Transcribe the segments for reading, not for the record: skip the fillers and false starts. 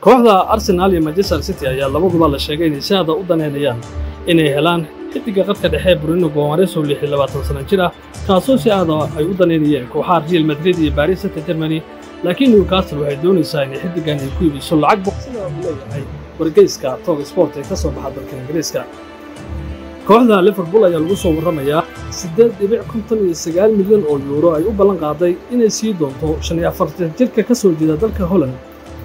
kooxda Arsenal iyo Manchester City ayaa labaduba la sheegay inay si aad u daneynayaan inay helaan xidiga qadka dhexe Bruno Gomes oo 26 sano jir ah kaasoo si aad ay u daneynayeen kooxaha Real Madrid iyo Paris Saint-Germain laakiin Newcastle waxay doonaysaa in xidigan ay ku iibiso lacag boqol leeyahay wargeyska Talk Sport ee ka soo baxa dalka Ingiriiska. kooxda Liverpool ayaa lagu soo waramayaa 8.59 milyan oo euro ay u ballan qaaday inay sii doonto 45 jirka ka soo jeeda dalka Holland.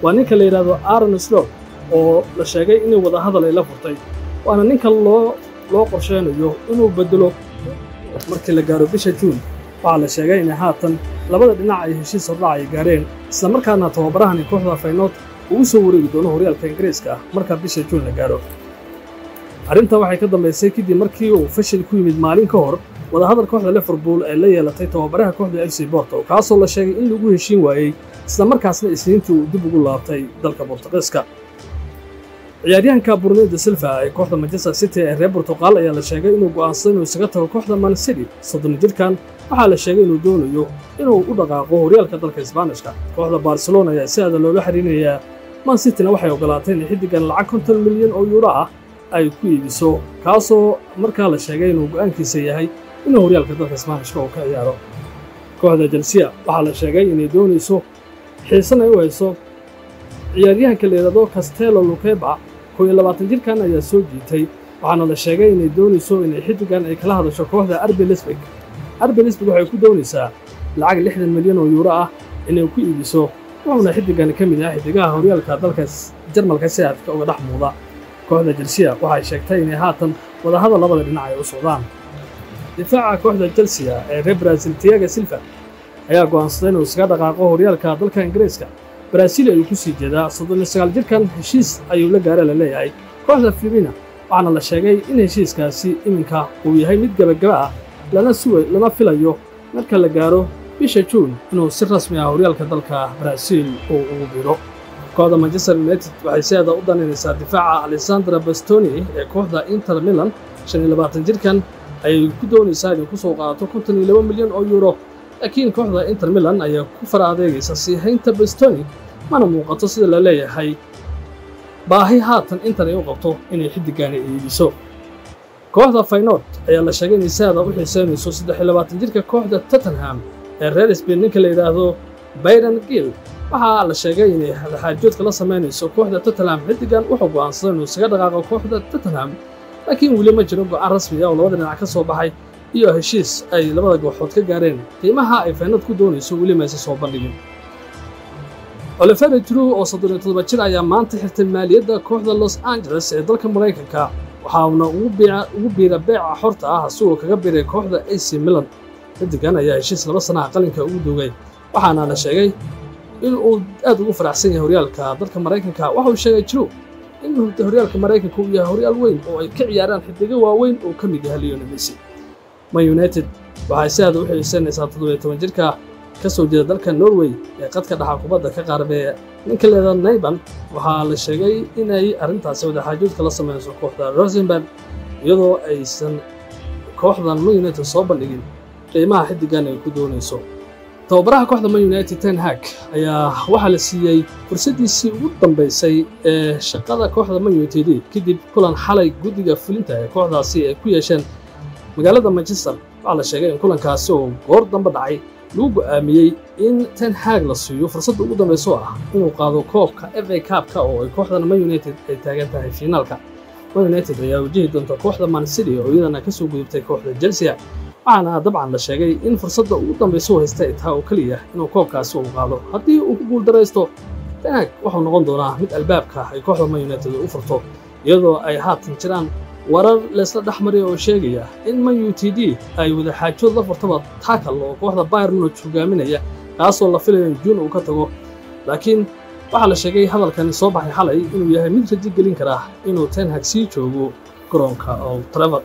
waa ninka la yiraahdo Arne Slot oo la sheegay inuu wada hadal ay la furtay waana ninka loo qorsheynayo inuu bedelo markii la gaaro bisha June. waxaa la sheegay in haatan labada dhinac ay heshiis hordhac ay gaareen isla markaana tababarahan kooxda Feyenoord uu soo wareegi doono horyaalka Ingiriiska marka bisha June la gaaro. arrintan waxay ka dambeysay kadib markii uu fashil ku yimid maalin ka hor wada hadal kooxda Liverpool ay la yeelatay tababaraha kooxda FC Porto kaasoo la sheegay in lagu heshiin waayay isla markaasna isniintii uu dib ugu laabtay dalka Boortaqiiska. ciyaaryahanka Bruno Silva ee kooxda Manchester City ee reer Portugal ayaa la sheegay inuu go'aansaday inuu isaga tago kooxda Man City. 30 jirkan waxaa la sheegay inuu doonayo inuu u dhaqaaqo horyaalka dalka Isbaanishka. kooxda Barcelona ayaa si aad loola xiriirinayaa Man City-na waxay ogolaatay in xidigan lacag 50 milyan oo euro ah ay ku iibiso kaasoo markaa la sheegay inuu go'aankiisa yahay inuu horyaalka dalka Isbaanishka uu ka ciyaaro. kooxda Chelsea waxaa la sheegay inay doonayso xiisan ay u hayso ciyaaryahanka la yiraahdo Castello Lukeba 22 jirkan ayaa soo jiitay waxaana la sheegay inay doonayso in xidigan ay kala hadasho kooxda RB Leipzig. RB Leipzig waxay ku doonaysaa lacag 60 milyan oo euro ah inay ku iibiso wuxuuna xidigan ka mid yahay xidigaha horyaalka dalka Jarmalka si aad uga dhex muuqda. kooxda Chelsea waxay sheegtay inay haatan wada hadal labada dhinac ay u socdaan. difaaca kooxda Chelsea ee reer Brazil Thiago Silva ayaa go'aansaday inuu iska dhaqaaqo horyaalka dalka Ingiriiska. Brazil ayuu ku sii jeedaa 39 jirkan heshiis ayuu la gaaray la leeyahay kooxda Fiorentina waxaana la sheegay in heshiiskaasi iminka uu yahay mid gabagaba ah lana filayo marka la gaaro bisha June inuu si rasmi ah horyaalka dalka Brazil ugu biro. kooxda Manchester United waxay si aad u daneynaysaa difaaca Alessandro Bastoni ee kooxda Inter Milan 25 jirkan ay ku doonaysaa inay ku soo qaato 52 milyan oo euro laakiin kooxda Inter Milan ayaa ku faraadeegaysa si haynta Bastoni mana muuqato sida la leeyahay baahi haatan Inter ay u qabto inay xidigan iibiso. kooxda Feyenoord ayaa la sheegay in si aad u xiiseynayso 23 jirka kooxda Tottenham ee reer Spain ninka la yiraahdo Bayern Gil waxaa la sheegay inay xaajoodka la sameynayso kooxda Tottenham. xidigan wuxuu go'aansaday inuu isaga dhaqaaqo kooxda Tottenham laakiin weli ma jiro go'aan rasmi ah oo labada dhinac ka soo baxay iyo heshiis ay labada kooxood ka gaareen. qiimaha ay Feyenoord ku doonayso weli ma soo bandhigin. Oliver Giroud oo 37 jir ayaa maanta xirtay maaliyadda kooxda Los Angeles ee dalka Mareykanka waxaana ugu biira beeca xorta ah asoo kaga biiray kooxda AC Milan. xidigan ayaa heshiis 2 sano qalinka ugu doogay waxaana la sheegay in uu aad ugu faraxsan yahay horyaalka dalka Mareykanka. waxa uu sheegay Giroud in horyaalka Mareykanka uu yahay horyaal weyn oo ay ka ciyaaraan xidiga waaweyn oo ka mid ah Lionel Messi. Man United waxay si aad u xiiseynaysaa 17 jirka ka soo jeeda dalka Norway ee qadka dhaxa kubadda ka qaarbeeya ninka leeyahay Neyban. waxaa la sheegay inay arrintaasi wada xaajoodka la sameeyso kooxda Rosenborg iyadoo aysan kooxdan Man United soo bandhigin qiimaha xidigan ay ku doonayso. tababaraha kooxda Man United Ten Hag ayaa waxa la siiyay fursadiisii ugu dambeysay ee shaqada kooxda Man United kadib kulan xalay guddiga fulinta ee kooxdaasi ay ku yeesheen magaalada Manchester. waxaa la sheegay in kulankaasi oo goor dambe dhacay lagu go'aamiyay in Ten Hag la siiyo fursadda ugu dambayso ah inuu qaado koobka FA Cup-ka oo ay kooxda Man United ay taagan tahay finaalka. Man United ayaa wajihi doonta kooxda Man City oo iyadana ka soo gudubtay kooxda Chelsea waxaana dabcan la sheegay in fursadda ugu dambayso haysta ay tahay oo kaliya inuu koobkaasi u qaado. haddii uu ku guuldareysto Ten Hag wuxuu noqon doonaa mid albaabka ay kooxda Man United u furto iyadoo ay haatan jiraan warar leesla dhaxmaray oo sheegaya in Man United ay wada xaajood la furtaba tackle oo kooxda Bayern Munich hogaaminaya kaasoo la filayo in June uu ka tago laakiin waxaa la sheegay hadalkan soo baxay xalay inuu yahay mid rajo gelin kara inuu Ten Hag sii joogo garoonka Old Trafford.